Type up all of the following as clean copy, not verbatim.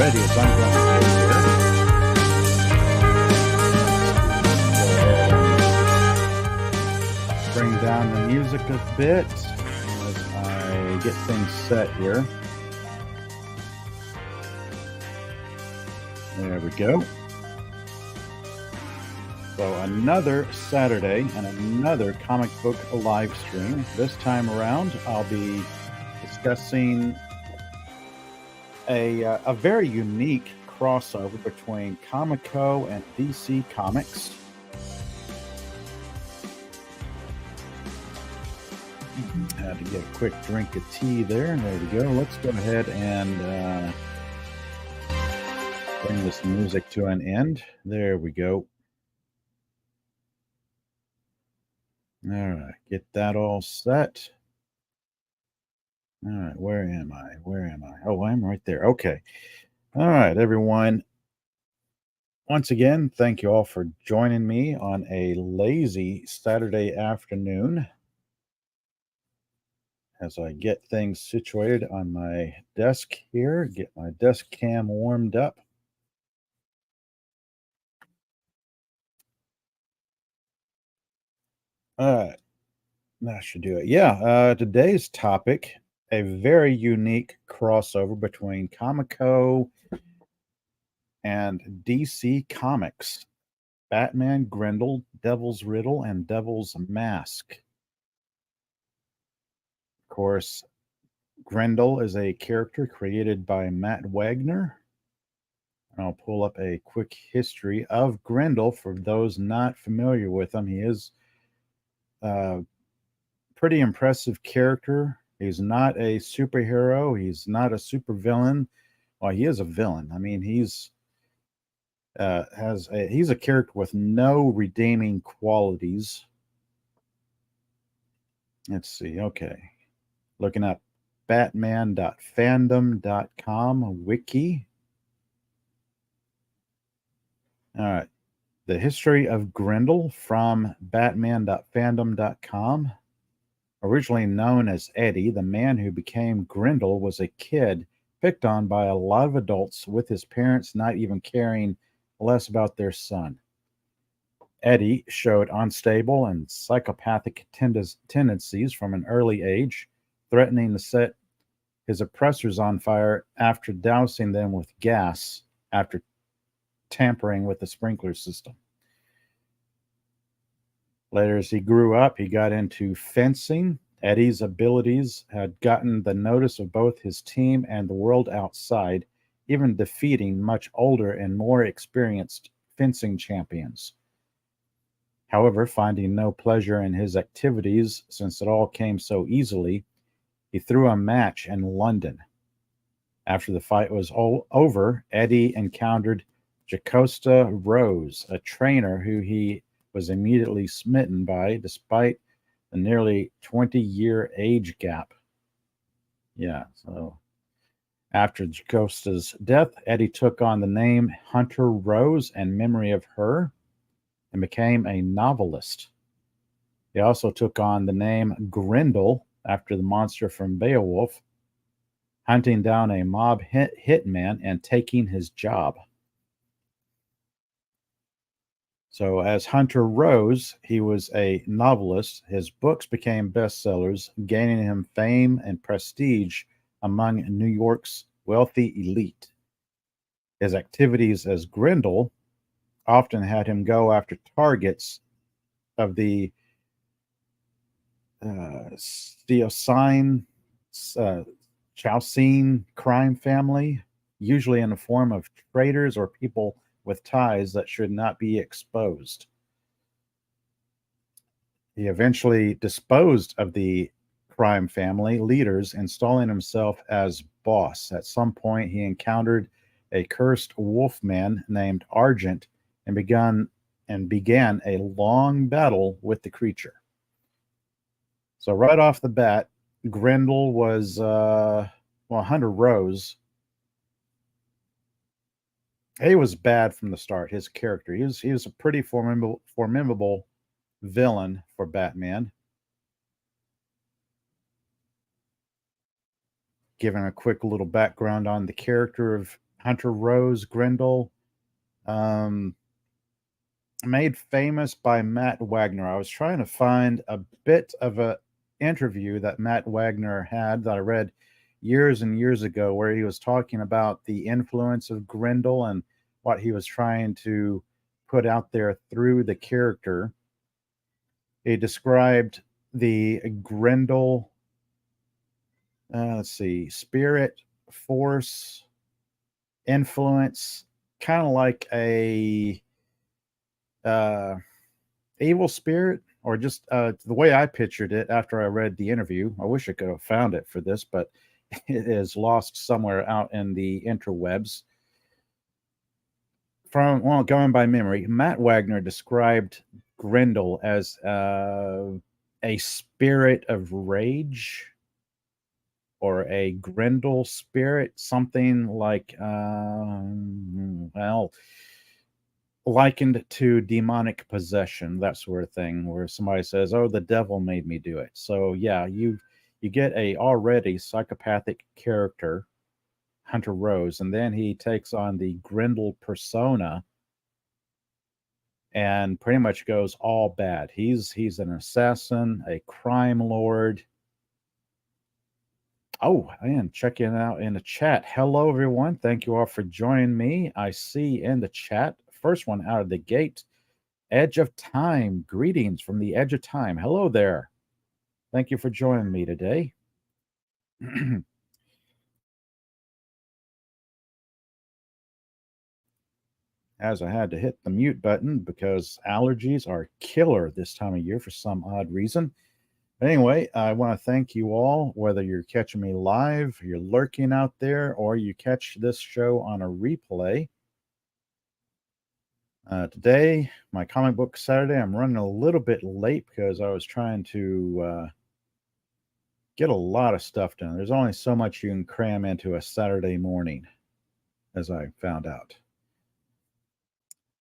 ready as I'm going to get here. Go ahead and bring down the music a bit as I get things set here. There we go. So another Saturday and another comic book live stream. This time around, I'll be discussing a very unique crossover between Comico and DC Comics. Had to get a quick drink of tea there. There we go. Let's go ahead and bring this music to an end. There we go. All right, get that all set. All right, where am I? Where am I? Oh, I'm right there. Okay. All right, everyone. Once again, thank you all for joining me on a lazy Saturday afternoon as I get things situated on my desk here, get my desk cam warmed up. All right, that should do it. Yeah, today's topic, a very unique crossover between Comico and DC Comics. Batman, Grendel, Devil's Riddle, and Devil's Masque. Of course, Grendel is a character created by Matt Wagner. I'll pull up a quick history of Grendel for those not familiar with him. He is a pretty impressive character. He's not a superhero. He's not a supervillain. Well, he is a villain. I mean, he's he's a character with no redeeming qualities. Let's see. Okay, looking up batman.fandom.com wiki. All right. The history of Grendel from batman.fandom.com. Originally known as Eddie, the man who became Grendel was a kid picked on by a lot of adults, with his parents not even caring less about their son. Eddie showed unstable and psychopathic tendencies from an early age, threatening to set his oppressors on fire after dousing them with gas after tampering with the sprinkler system. Later, as he grew up, he got into fencing. Eddie's abilities had gotten the notice of both his team and the world outside, even defeating much older and more experienced fencing champions. However, finding no pleasure in his activities since it all came so easily, he threw a match in London. After the fight was all over, Eddie encountered Jocasta Rose, a trainer who he was immediately smitten by despite the nearly 20-year age gap. Yeah, so after Jocasta's death, Eddie took on the name Hunter Rose in memory of her and became a novelist. He also took on the name Grendel after the monster from Beowulf, hunting down a mob hitman and taking his job. So, as Hunter Rose, he was a novelist. His books became bestsellers, gaining him fame and prestige among New York's wealthy elite. His activities as Grendel often had him go after targets of the Steosine, Chaucine crime family, usually in the form of traitors or people with ties that should not be exposed. He eventually disposed of the crime family leaders, installing himself as boss. At some point, he encountered a cursed wolfman named Argent and began a long battle with the creature. So right off the bat, Grendel was Hunter Rose. He was bad from the start. His character, he was a pretty formidable villain for Batman. Giving a quick little background on the character of Hunter Rose, Grendel, um, made famous by Matt Wagner. I was trying to find a bit of a interview that Matt Wagner had that I read years and years ago, where he was talking about the influence of Grendel and what he was trying to put out there through the character. He described the Grendel, let's see, spirit, force, influence, kind of like a evil spirit, or just the way I pictured it after I read the interview. I wish I could have found it for this, but it is lost somewhere out in the interwebs. Going by memory, Matt Wagner described Grendel as a spirit of rage or a Grendel spirit, something like, well, likened to demonic possession, that sort of thing, where somebody says, "Oh, the devil made me do it." So yeah, you get a already psychopathic character, Hunter Rose, and then he takes on the Grendel persona and pretty much goes all bad. He's an assassin, a crime lord. Oh, and checking out in the chat. Hello, everyone. Thank you all for joining me. I see in the chat, first one out of the gate, Edge of Time. Greetings from the Edge of Time. Hello there. Thank you for joining me today. As I had to hit the mute button because allergies are killer this time of year for some odd reason. Anyway, I want to thank you all, whether you're catching me live, you're lurking out there, or you catch this show on a replay. Today, my comic book Saturday, I'm running a little bit late because I was trying to get a lot of stuff done. There's only so much you can cram into a Saturday morning, as I found out.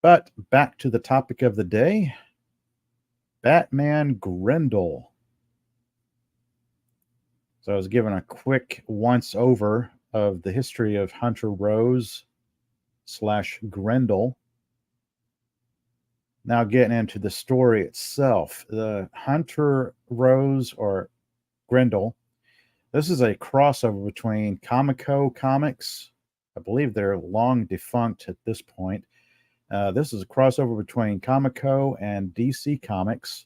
But back to the topic of the day, Batman Grendel. So I was given a quick once over of the history of Hunter Rose / Grendel. Now getting into the story itself. The Hunter Rose or Grendel, this is a crossover between Comico comics. I believe they're long defunct at this point. This is a crossover between Comico and DC Comics.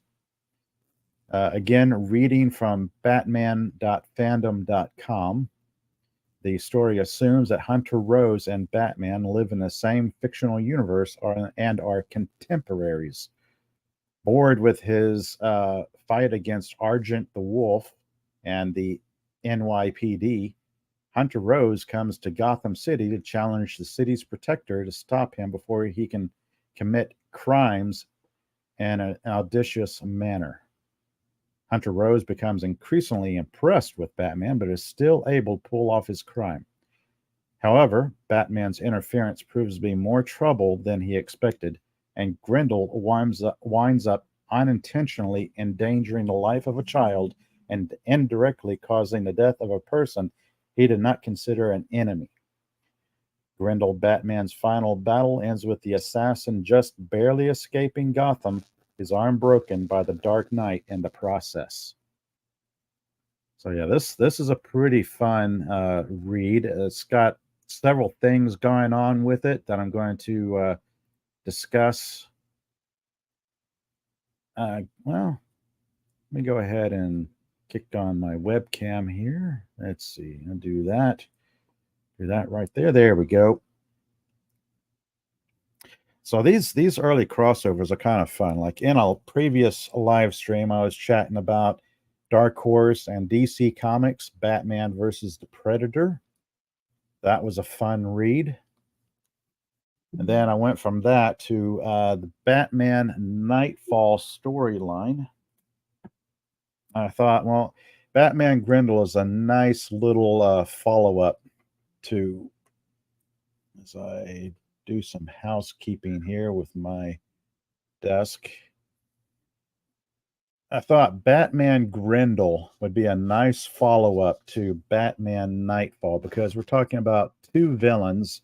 Again, reading from batman.fandom.com. The story assumes that Hunter Rose and Batman live in the same fictional universe and are contemporaries. Bored with his fight against Argent the Wolf and the NYPD, Hunter Rose comes to Gotham City to challenge the city's protector to stop him before he can commit crimes in an audacious manner. Hunter Rose becomes increasingly impressed with Batman, but is still able to pull off his crime. However, Batman's interference proves to be more trouble than he expected, and Grendel winds up unintentionally endangering the life of a child and indirectly causing the death of a person he did not consider an enemy. Grendel Batman's final battle ends with the assassin just barely escaping Gotham, his arm broken by the Dark Knight in the process. So yeah, this is a pretty fun read. It's got several things going on with it that I'm going to discuss. Well, let me go ahead and kick on my webcam here. Let's see. I'll do that. Do that right there. There we go. So these early crossovers are kind of fun. Like in a previous live stream, I was chatting about Dark Horse and DC Comics, Batman versus the Predator. That was a fun read. And then I went from that to the Batman Nightfall storyline. I thought, well, Batman Grendel is a nice little follow-up to, as I do some housekeeping here with my desk. I thought Batman Grendel would be a nice follow-up to Batman Nightfall because we're talking about two villains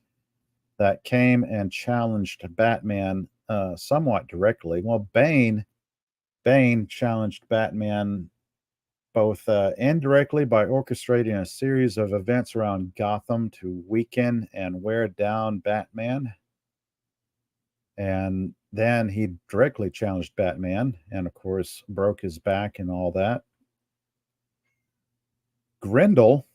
that came and challenged Batman somewhat directly. Well, Bane challenged Batman both indirectly by orchestrating a series of events around Gotham to weaken and wear down Batman. And then he directly challenged Batman and, of course, broke his back and all that. Grendel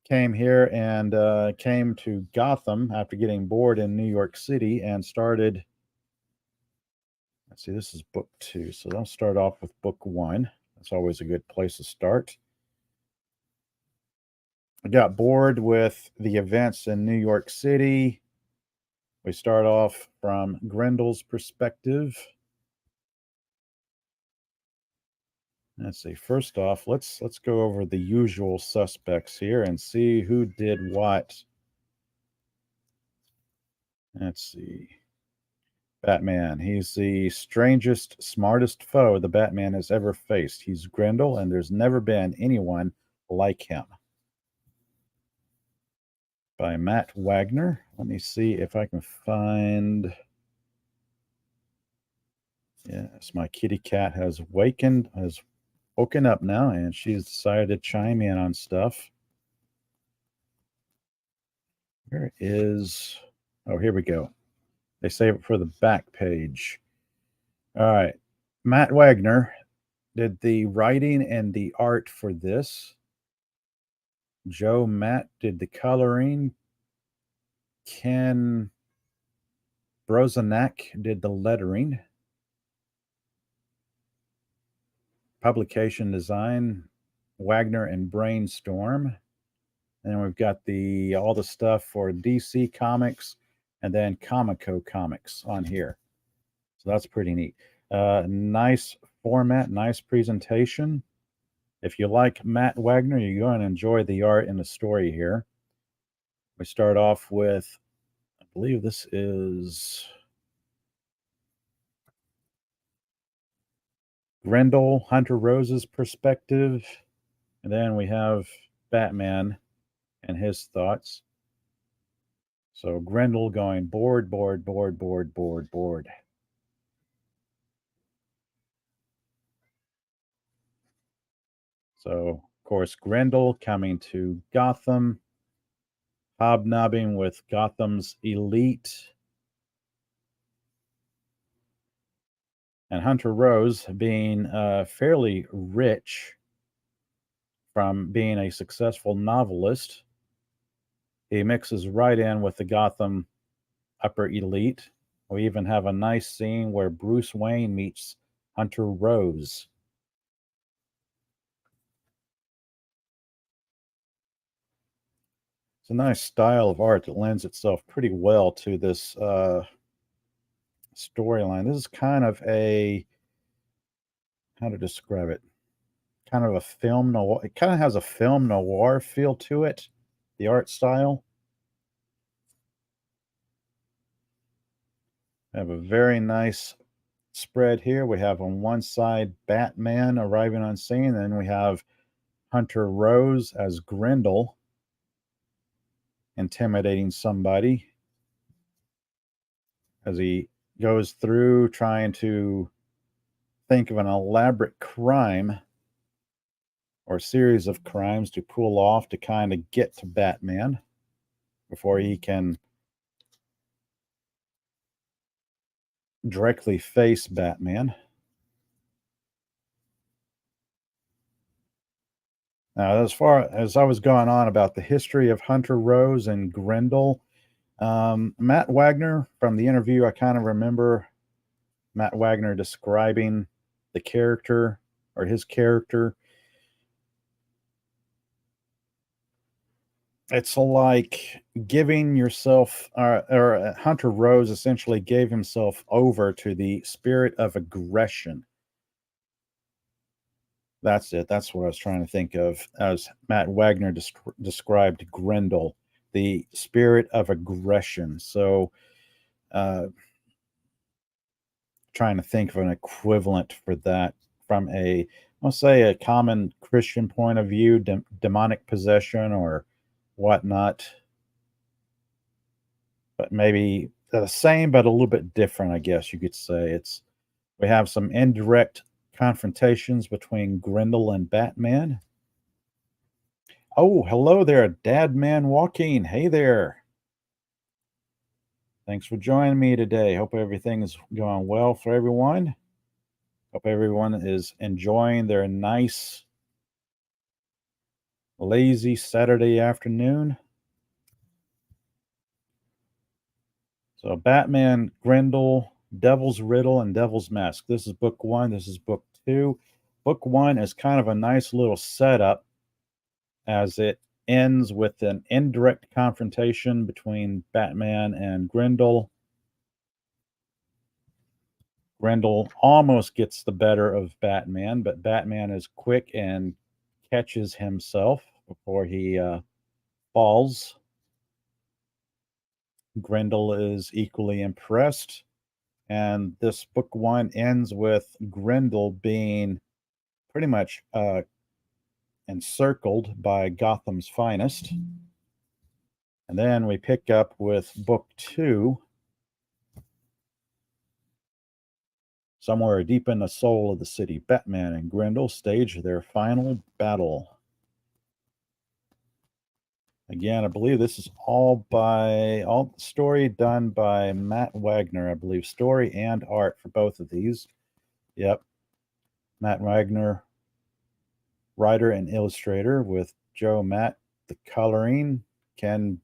came here and came to Gotham after getting bored in New York City and started. Let's see, this is book 2. So I'll start off with book 1. That's always a good place to start. I got bored with the events in New York City. We start off from Grendel's perspective. Let's see. First off, let's go over the usual suspects here and see who did what. Let's see. Batman. He's the strangest, smartest foe the Batman has ever faced. He's Grendel, and there's never been anyone like him. By Matt Wagner. Let me see if I can find. Yes, my kitty cat has woken up now, and she's decided to chime in on stuff. Where is. Oh, here we go. They save it for the back page. All right. Matt Wagner did the writing and the art for this. Joe Matt did the coloring. Ken Brozanak did the lettering. Publication design, Wagner and Brainstorm. And then we've got all the stuff for DC Comics and then Comico Comics on here. So that's pretty neat. Nice format, nice presentation. If you like Matt Wagner, you're going to enjoy the art and the story here. We start off with, I believe this is Grendel, Hunter Rose's perspective. And then we have Batman and his thoughts. So Grendel going board. So, of course, Grendel coming to Gotham, hobnobbing with Gotham's elite. And Hunter Rose being fairly rich from being a successful novelist. He mixes right in with the Gotham upper elite. We even have a nice scene where Bruce Wayne meets Hunter Rose. It's a nice style of art that lends itself pretty well to this storyline. This is kind of how to describe it? Kind of a film noir. It kind of has a film noir feel to it, the art style. I have a very nice spread here. We have on one side Batman arriving on scene, then we have Hunter Rose as Grendel intimidating somebody as he goes through trying to think of an elaborate crime or series of crimes to pull off to kind of get to Batman before he can directly face Batman. Now, as far as I was going on about the history of Hunter Rose and Grendel, Matt Wagner, from the interview, I kind of remember Matt Wagner describing the character or his character. It's like giving yourself, or Hunter Rose essentially gave himself over to the spirit of aggression. That's it. That's what I was trying to think of as Matt Wagner described Grendel, the spirit of aggression. So, trying to think of an equivalent for that from I'll say, a common Christian point of view, demonic possession or whatnot. But maybe the same, but a little bit different, I guess you could say. We have some indirect confrontations between Grendel and Batman. Oh, hello there, Dad Man Walking. Hey there. Thanks for joining me today. Hope everything is going well for everyone. Hope everyone is enjoying their nice, lazy Saturday afternoon. So, Batman, Grendel, Devil's Riddle, and Devil's Masque. This is book one. This is book two. Book one is kind of a nice little setup as it ends with an indirect confrontation between Batman and Grendel. Grendel almost gets the better of Batman, but Batman is quick and catches himself before he falls. Grendel is equally impressed, and this book one ends with Grendel being pretty much encircled by Gotham's finest. And then we pick up with book two, somewhere deep in the soul of the city. Batman and Grendel stage their final battle. Again, I believe this is all story done by Matt Wagner, I believe. Story and art for both of these. Yep. Matt Wagner, writer and illustrator, with Joe Matt, the coloring, Ken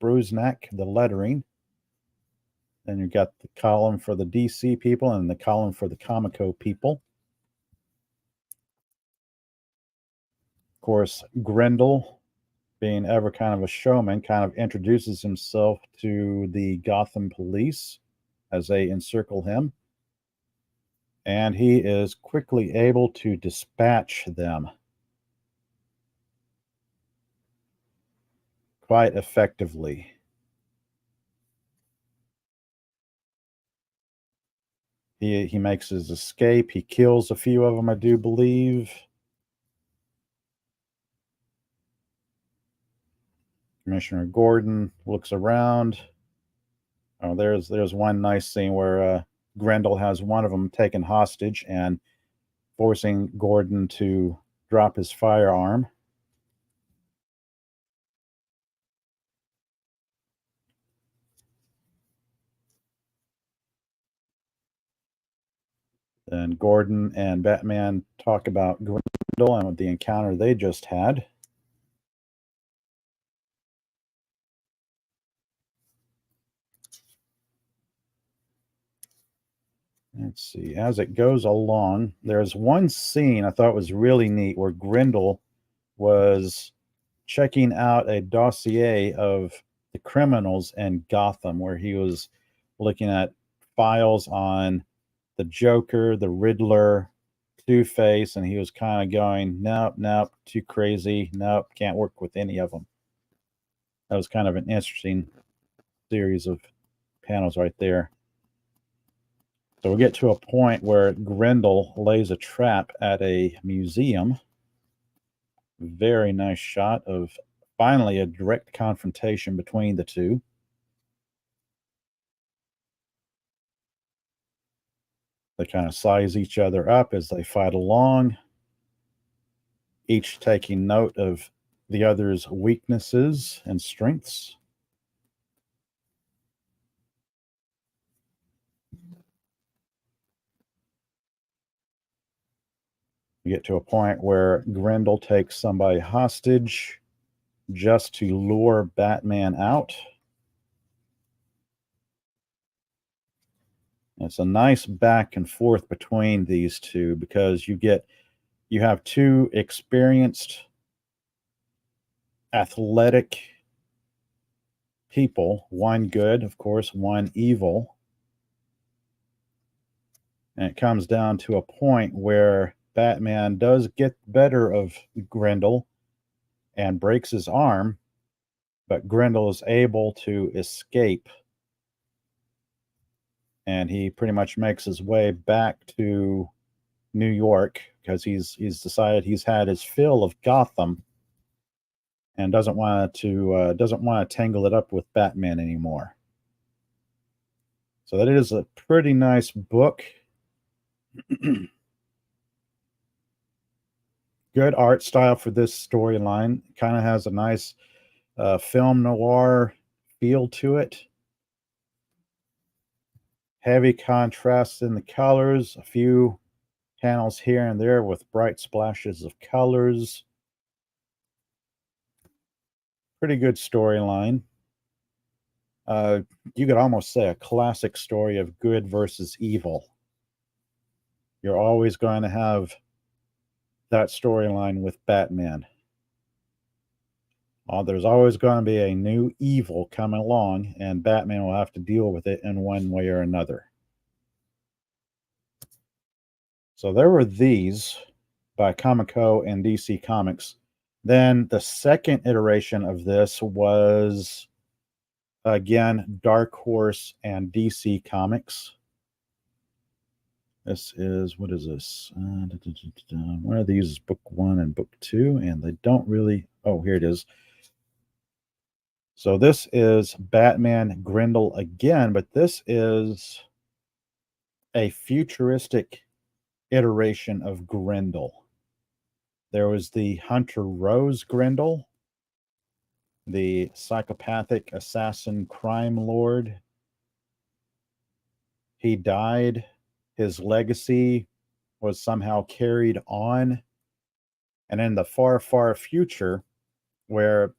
Brusnak, the lettering. Then you've got the column for the DC people and the column for the Comico people. Of course, Grendel, being ever kind of a showman, kind of introduces himself to the Gotham police as they encircle him. And he is quickly able to dispatch them quite effectively. He makes his escape. He kills a few of them, I do believe. Commissioner Gordon looks around. Oh, there's one nice scene where Grendel has one of them taken hostage and forcing Gordon to drop his firearm. Then Gordon and Batman talk about Grendel and the encounter they just had. Let's see. As it goes along, there's one scene I thought was really neat where Grendel was checking out a dossier of the criminals in Gotham, where he was looking at files on the Joker, the Riddler, Two-Face, and he was kind of going, nope, too crazy. Nope, can't work with any of them. That was kind of an interesting series of panels right there. So we get to a point where Grendel lays a trap at a museum. Very nice shot of finally a direct confrontation between the two. They kind of size each other up as they fight along, each taking note of the other's weaknesses and strengths. We get to a point where Grendel takes somebody hostage just to lure Batman out. It's a nice back and forth between these two because you have two experienced, athletic people, one good, of course, one evil. And it comes down to a point where Batman does get the better of Grendel and breaks his arm, but Grendel is able to escape. And he pretty much makes his way back to New York because he's decided he's had his fill of Gotham and doesn't want to tangle it up with Batman anymore. So that is a pretty nice book. Good art style for this storyline. Kind of has a nice film noir feel to it. Heavy contrasts in the colors, a few panels here and there with bright splashes of colors. Pretty good storyline. You could almost say a classic story of good versus evil. You're always going to have that storyline with Batman. There's always going to be a new evil coming along, and Batman will have to deal with it in one way or another. So there were these by Comico and DC Comics. Then the second iteration of this was, again, Dark Horse and DC Comics. This is, what is this? One of these is book 1 and book 2, and they don't really, oh, here it is. So this is Batman Grendel again, but this is a futuristic iteration of Grendel. There was the Hunter Rose Grendel, the psychopathic assassin crime lord. He died. His legacy was somehow carried on. And in the far, far future, where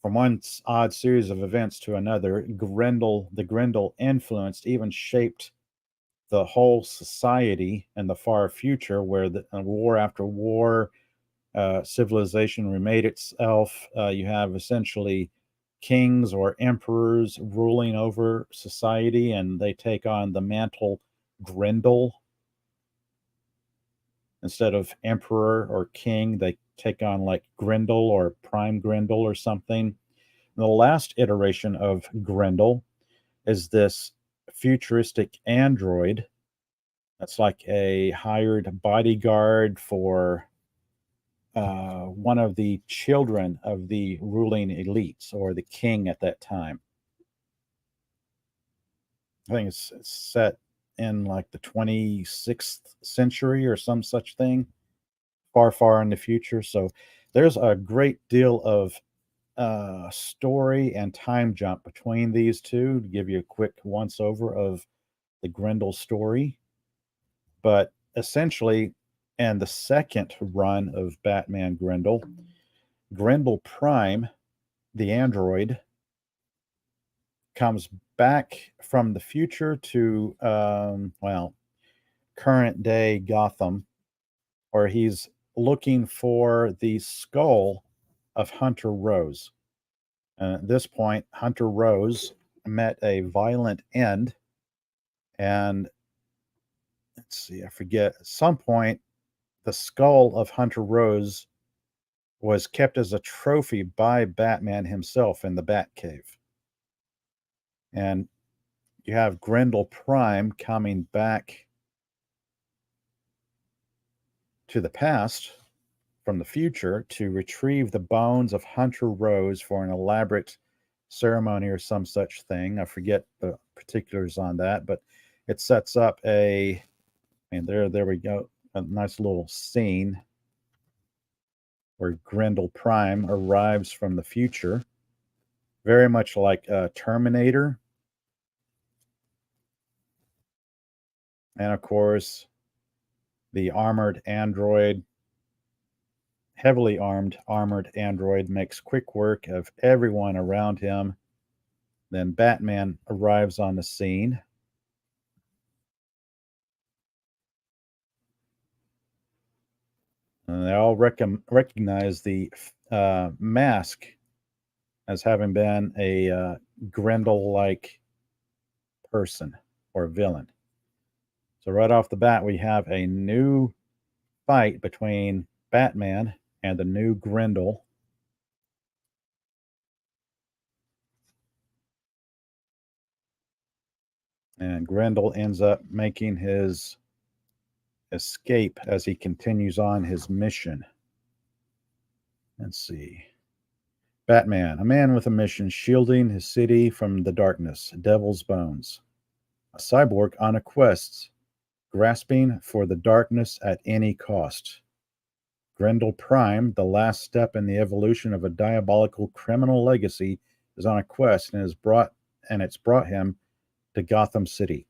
from one odd series of events to another, the Grendel influenced, even shaped the whole society in the far future, where the war after war, civilization remade itself. You have essentially kings or emperors ruling over society, and they take on the mantle Grendel. Instead of emperor or king, they take on like Grendel or Prime Grendel or something. And the last iteration of Grendel is this futuristic android that's like a hired bodyguard for one of the children of the ruling elites or the king at that time. I think it's set in like the 26th century or some such thing, far, far in the future. So there's a great deal of story and time jump between these two to give you a quick once over of the Grendel story. But essentially, and the second run of Batman Grendel, Grendel Prime, the android, comes back from the future to, current day Gotham, where he's looking for the skull of Hunter Rose. And at this point, Hunter Rose met a violent end. And let's see, I forget, at some point, the skull of Hunter Rose was kept as a trophy by Batman himself in the Batcave. And you have Grendel Prime coming back to the past from the future to retrieve the bones of Hunter Rose for an elaborate ceremony or some such thing. I forget the particulars on that, but it sets up there we go, a nice little scene where Grendel Prime arrives from the future, very much like Terminator. And of course, the armored android, heavily armored android, makes quick work of everyone around him. Then Batman arrives on the scene. And they all recognize the Masque as having been a Grendel-like person or villain. So right off the bat, we have a new fight between Batman and the new Grendel. And Grendel ends up making his escape as he continues on his mission. Let's see. Batman, a man with a mission, shielding his city from the darkness, devil's bones. A cyborg on a quest, grasping for the darkness at any cost. Grendel Prime, the last step in the evolution of a diabolical criminal legacy, is on a quest and it's brought him to Gotham City.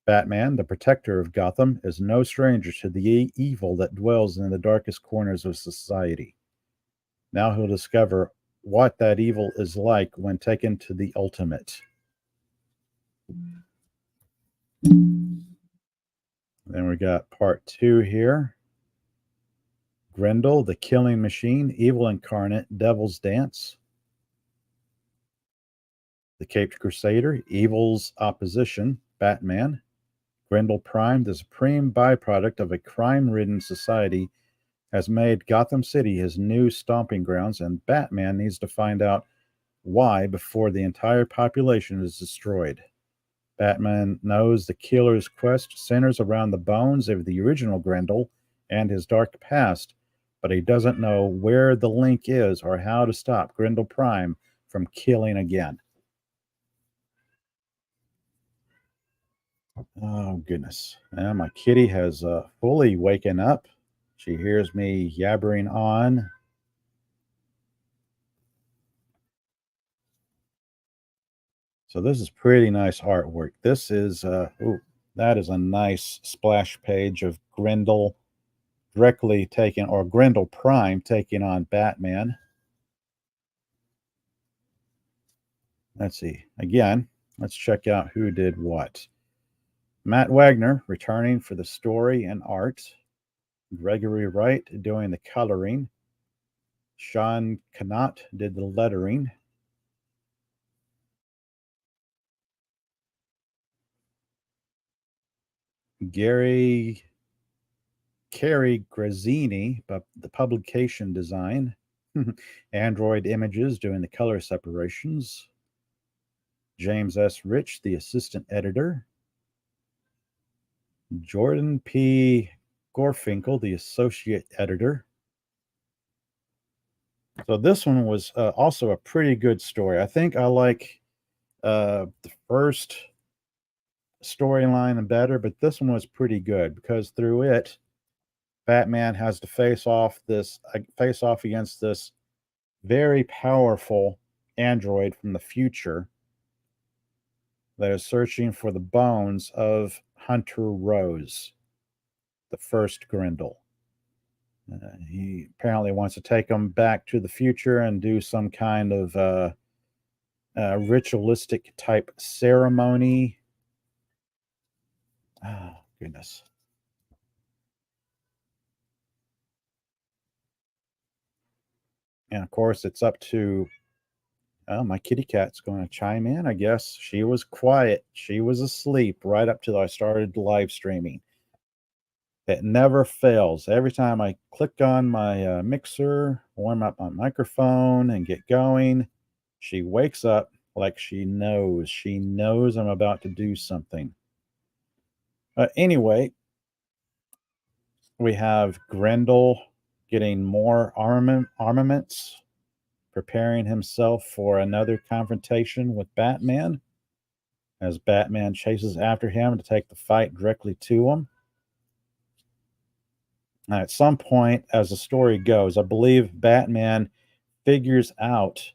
Batman, the protector of Gotham, is no stranger to the evil that dwells in the darkest corners of society. Now he'll discover what that evil is like when taken to the ultimate. Then we got part 2 here. Grendel, the killing machine, evil incarnate, devil's dance. The Caped Crusader, evil's opposition, Batman. Grendel Prime, the supreme byproduct of a crime-ridden society, has made Gotham City his new stomping grounds, and Batman needs to find out why before the entire population is destroyed. Batman knows the killer's quest centers around the bones of the original Grendel and his dark past, but he doesn't know where the link is or how to stop Grendel Prime from killing again. Oh, goodness. Now my kitty has fully waken up. She hears me yabbering on. So this is pretty nice artwork. This is, that is a nice splash page of Grendel directly taking, or Grendel Prime taking on Batman. Let's see. Again, let's check out who did what. Matt Wagner returning for the story and art. Gregory Wright doing the coloring. Sean Connaught did the lettering. Carrie Grazzini, the publication design. Android Images doing the color separations. James S. Rich, the assistant editor. Jordan P. Gorfinkel, the associate editor. So this one was also a pretty good story. I think I like the first storyline better, but this one was pretty good because through it, Batman has to face off against this very powerful android from the future that is searching for the bones of Hunter Rose, the first Grendel. He apparently wants to take him back to the future and do some kind of ritualistic type ceremony. Oh, goodness. And of course, it's up to my kitty cat's going to chime in, I guess. She was quiet. She was asleep right up till I started live streaming. It never fails. Every time I click on my mixer, warm up my microphone, and get going, she wakes up like she knows. She knows I'm about to do something. Anyway, we have Grendel getting more armaments, preparing himself for another confrontation with Batman as Batman chases after him to take the fight directly to him. Now, at some point, as the story goes, I believe Batman figures out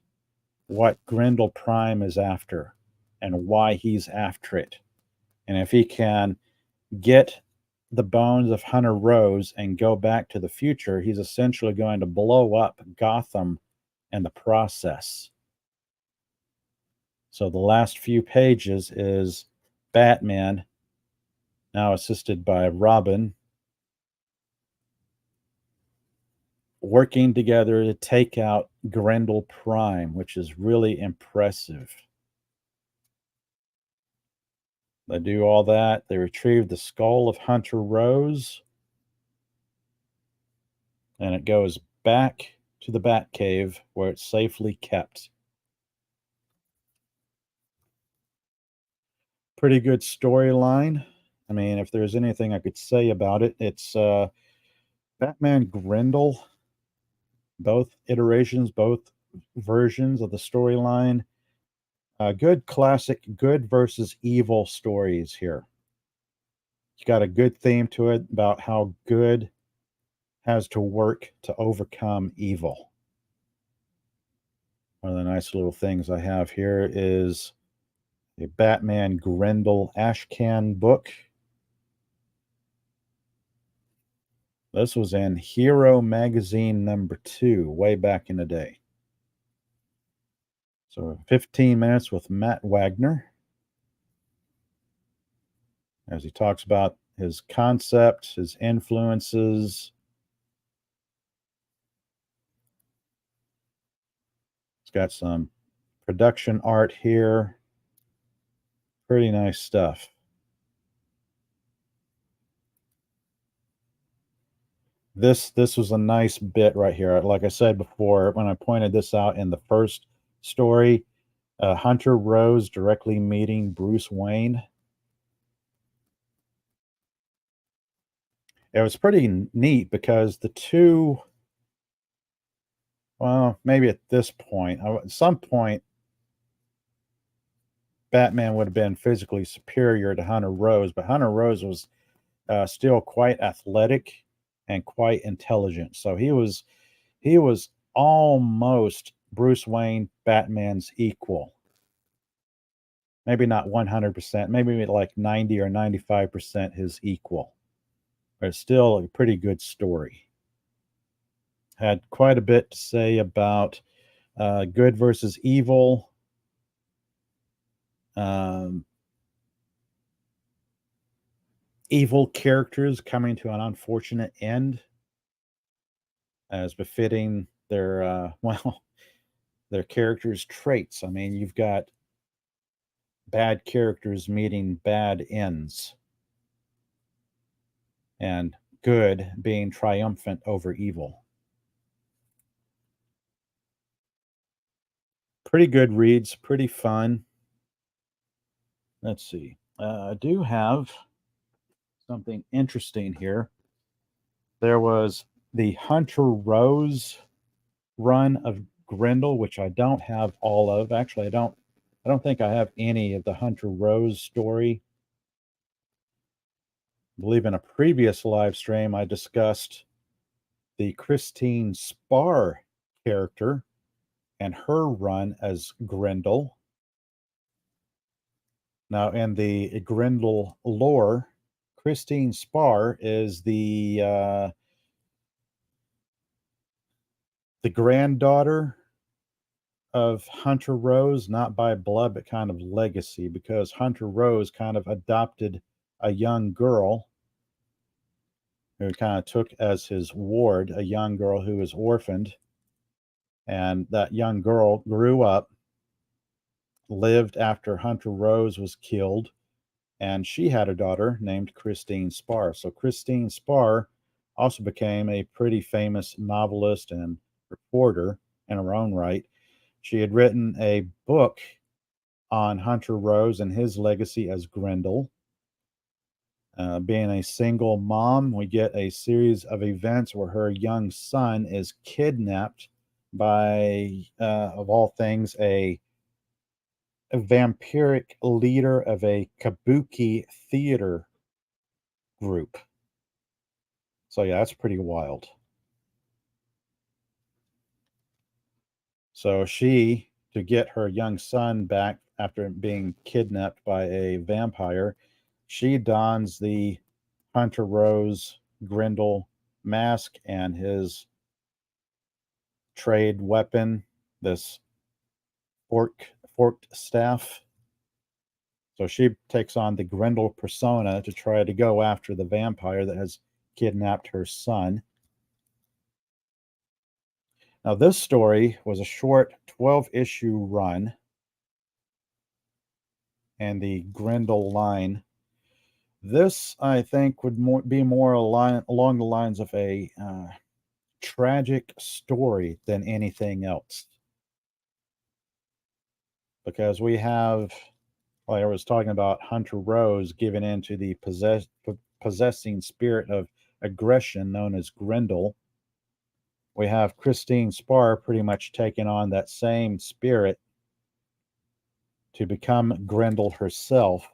what Grendel Prime is after and why he's after it. And if he can get the bones of Hunter Rose and go back to the future, he's essentially going to blow up Gotham in the process. So the last few pages is Batman, now assisted by Robin, working together to take out Grendel Prime, which is really impressive. They do all that. They retrieve the skull of Hunter Rose, and it goes back to the Batcave where it's safely kept. Pretty good storyline. I mean, if there's anything I could say about it, it's Batman Grendel, both iterations, both versions of the storyline. Good classic good versus evil stories here. You got a good theme to it about how good has to work to overcome evil. One of the nice little things I have here is a Batman Grendel Ashcan book. This was in Hero Magazine #2 way back in the day. So 15 minutes with Matt Wagner as he talks about his concept, his influences. It's got some production art here. Pretty nice stuff. This was a nice bit right here. Like I said before, when I pointed this out in the first story, Hunter Rose directly meeting Bruce Wayne. It was pretty neat because the two, well, maybe at this point, at some point, Batman would have been physically superior to Hunter Rose, but Hunter Rose was still quite athletic and quite intelligent. So he was almost Bruce Wayne, Batman's equal. Maybe not 100%, maybe like 90 or 95% his equal. But it's still a pretty good story. Had quite a bit to say about good versus evil. Um, Evil characters coming to an unfortunate end, as befitting their well, their characters' traits. I mean, you've got bad characters meeting bad ends, and good being triumphant over evil. Pretty good reads, pretty fun. Let's see. I do have something interesting here. There was the Hunter Rose run of Grendel, which I don't have all of. Actually, I don't think I have any of the Hunter Rose story. I believe in a previous live stream I discussed the Christine Spar character and her run as Grendel. Now, in the Grendel lore, Christine Spar is the granddaughter of Hunter Rose, not by blood, but kind of legacy, because Hunter Rose kind of adopted a young girl who kind of took as his ward, a young girl who was orphaned. And that young girl grew up, lived after Hunter Rose was killed, and she had a daughter named Christine Spar. So Christine Spar also became a pretty famous novelist and reporter in her own right. She had written a book on Hunter Rose and his legacy as Grendel. Being a single mom, we get a series of events where her young son is kidnapped by, of all things, a vampiric leader of a kabuki theater group. So, yeah, that's pretty wild. So, she, to get her young son back after being kidnapped by a vampire, she dons the Hunter Rose Grendel mask and his trade weapon, this forked staff. So she takes on the Grendel persona to try to go after the vampire that has kidnapped her son. Now, this story was a short 12-issue run, and the Grendel line. This, I think, would be more along the lines of a tragic story than anything else. Because we have, like I was talking about, Hunter Rose giving in to the possessing spirit of aggression known as Grendel. We have Christine Spar pretty much taking on that same spirit to become Grendel herself,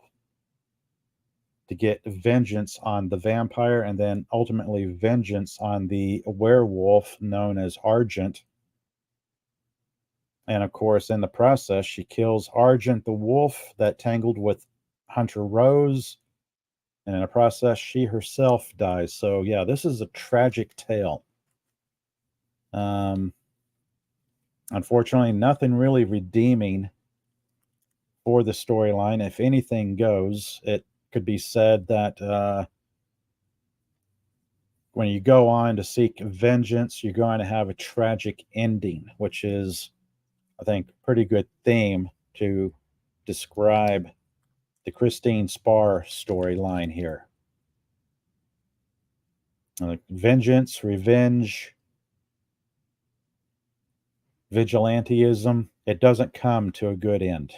to get vengeance on the vampire and then ultimately vengeance on the werewolf known as Argent. And of course, in the process, she kills Argent the wolf that tangled with Hunter Rose. And in the process, she herself dies. So, yeah, this is a tragic tale. Unfortunately, nothing really redeeming for the storyline. If anything goes, it could be said that when you go on to seek vengeance, you're going to have a tragic ending, which is, I think, a pretty good theme to describe the Christine Spar storyline here. like vengeance, revenge, vigilanteism. It doesn't come to a good end.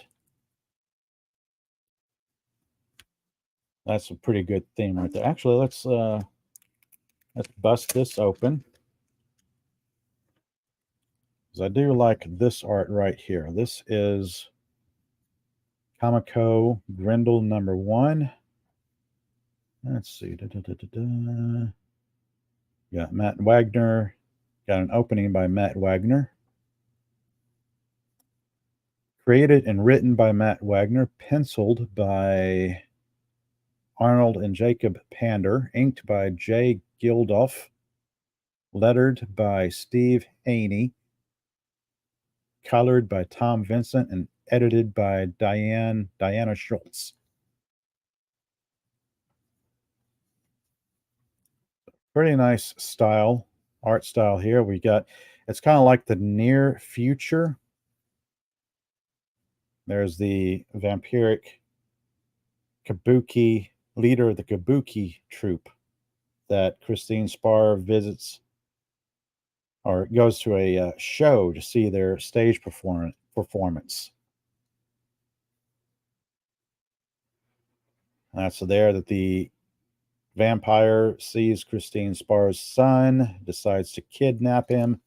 That's a pretty good theme right there. Actually, let's bust this open. Because I do like this art right here. This is Comico Grendel #1. Let's see. Got Matt Wagner. Got an opening by Matt Wagner. Created and written by Matt Wagner. Penciled by Arnold and Jacob Pander. Inked by Jay Gildoff. Lettered by Steve Haney. Colored by Tom Vincent and edited by Diana Schultz. Pretty nice style, art style here. We got, it's kind of like the near future. There's the vampiric kabuki leader of the kabuki troupe that Christine Spar visits or goes to a show to see their stage performance. That's there that the vampire sees Christine Spar's son, decides to kidnap him.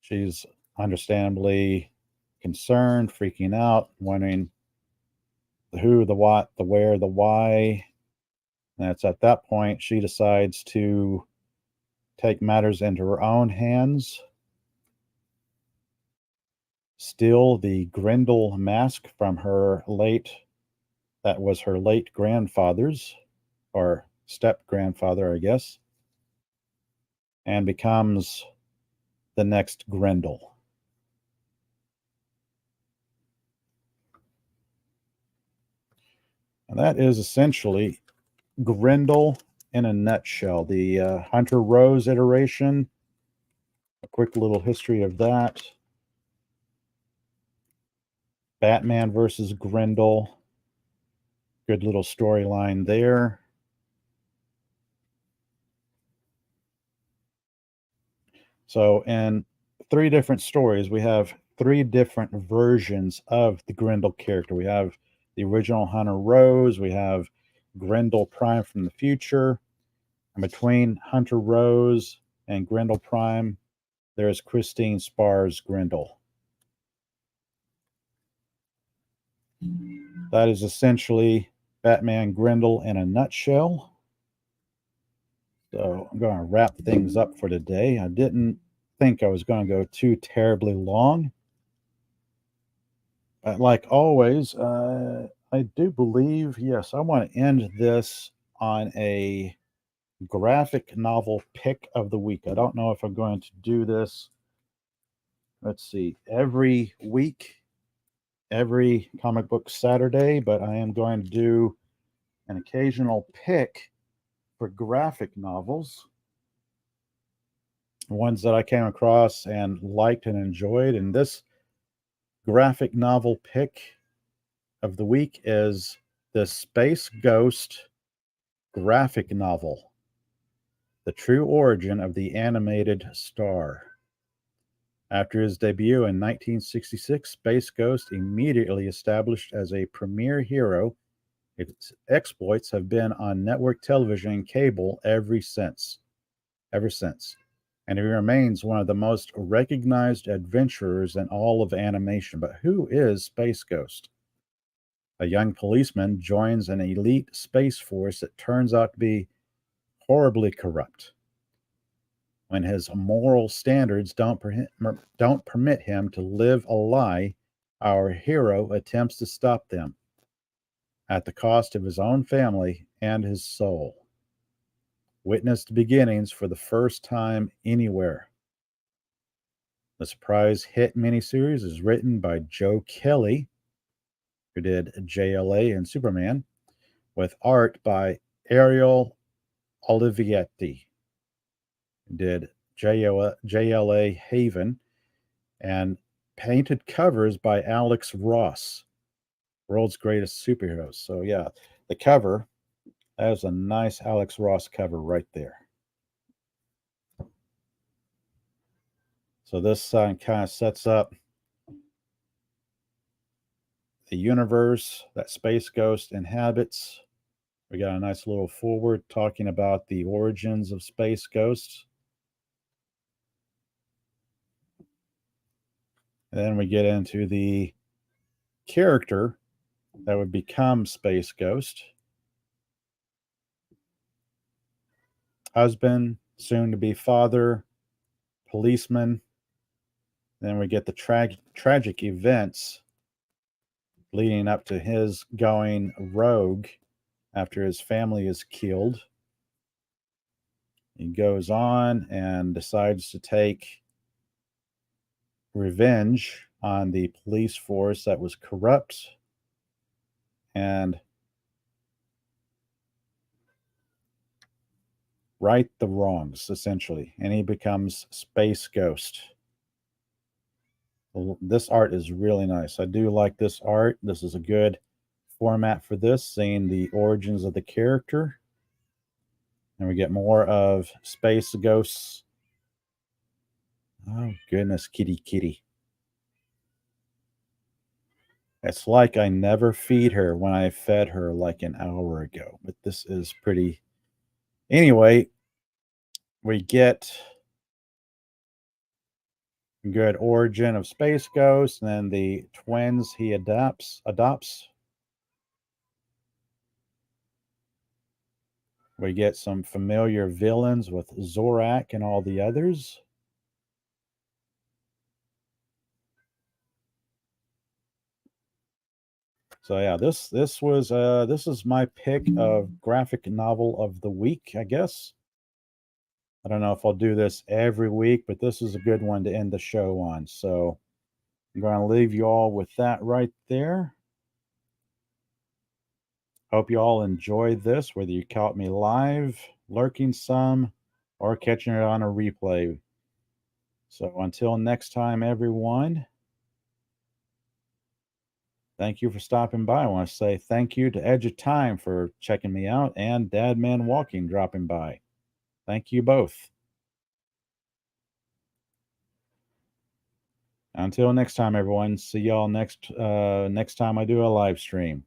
She's understandably concerned, freaking out, wondering the who, the what, the where, the why. And it's at that point she decides to take matters into her own hands, steal the Grendel mask from that was her late grandfather's, or step grandfather, I guess, and becomes the next Grendel. And that is essentially Grendel in a nutshell. The Hunter Rose iteration, a quick little history of that. Batman versus Grendel. Good little storyline there. So in 3 different stories, we have 3 different versions of the Grendel character. We have the original Hunter Rose, we have Grendel Prime from the future, and between Hunter Rose and Grendel Prime, there is Christine Spar's Grendel. That is essentially Batman Grendel in a nutshell. So I'm going to wrap things up for today. I didn't think I was going to go too terribly long. But like always, I do believe, yes, I want to end this on a graphic novel pick of the week. I don't know if I'm going to do this, let's see, every week, every comic book Saturday, but I am going to do an occasional pick for graphic novels, ones that I came across and liked and enjoyed. And this graphic novel pick of the week is the Space Ghost graphic novel, The True Origin of the Animated Star. After his debut in 1966, Space Ghost immediately established as a premier hero. Its exploits have been on network television and cable ever since. And he remains one of the most recognized adventurers in all of animation. But who is Space Ghost? A young policeman joins an elite space force that turns out to be horribly corrupt. When his moral standards don't permit him to live a lie, our hero attempts to stop them at the cost of his own family and his soul. Witnessed beginnings for the first time anywhere. The surprise hit miniseries is written by Joe Kelly, who did JLA and Superman, with art by Ariel Olivetti, who did JLA Haven, and painted covers by Alex Ross. World's Greatest Superheroes. So yeah, the cover, that is a nice Alex Ross cover right there. So this kind of sets up the universe that Space Ghost inhabits. We got a nice little forward talking about the origins of Space Ghost. And then we get into the character that would become Space Ghost. Husband, soon to be father, policeman. Then we get the tragic events leading up to his going rogue after his family is killed. He goes on and decides to take revenge on the police force that was corrupt and right the wrongs, essentially. And he becomes Space Ghost. This art is really nice. I do like this art. This is a good format for this, seeing the origins of the character. And we get more of Space Ghosts. Oh, goodness, kitty, kitty. It's like I never feed her when I fed her like an hour ago. But this is pretty. Anyway, we get good origin of Space Ghost, and then the twins he adopts. We get some familiar villains with Zorak and all the others. So yeah, this is my pick of graphic novel of the week, I guess. I don't know if I'll do this every week, but this is a good one to end the show on. So I'm going to leave you all with that right there. Hope you all enjoyed this, whether you caught me live, lurking some, or catching it on a replay. So until next time, everyone, thank you for stopping by. I want to say thank you to Edge of Time for checking me out and Dadman Walking dropping by. Thank you both. Until next time, everyone. See y'all next time I do a live stream.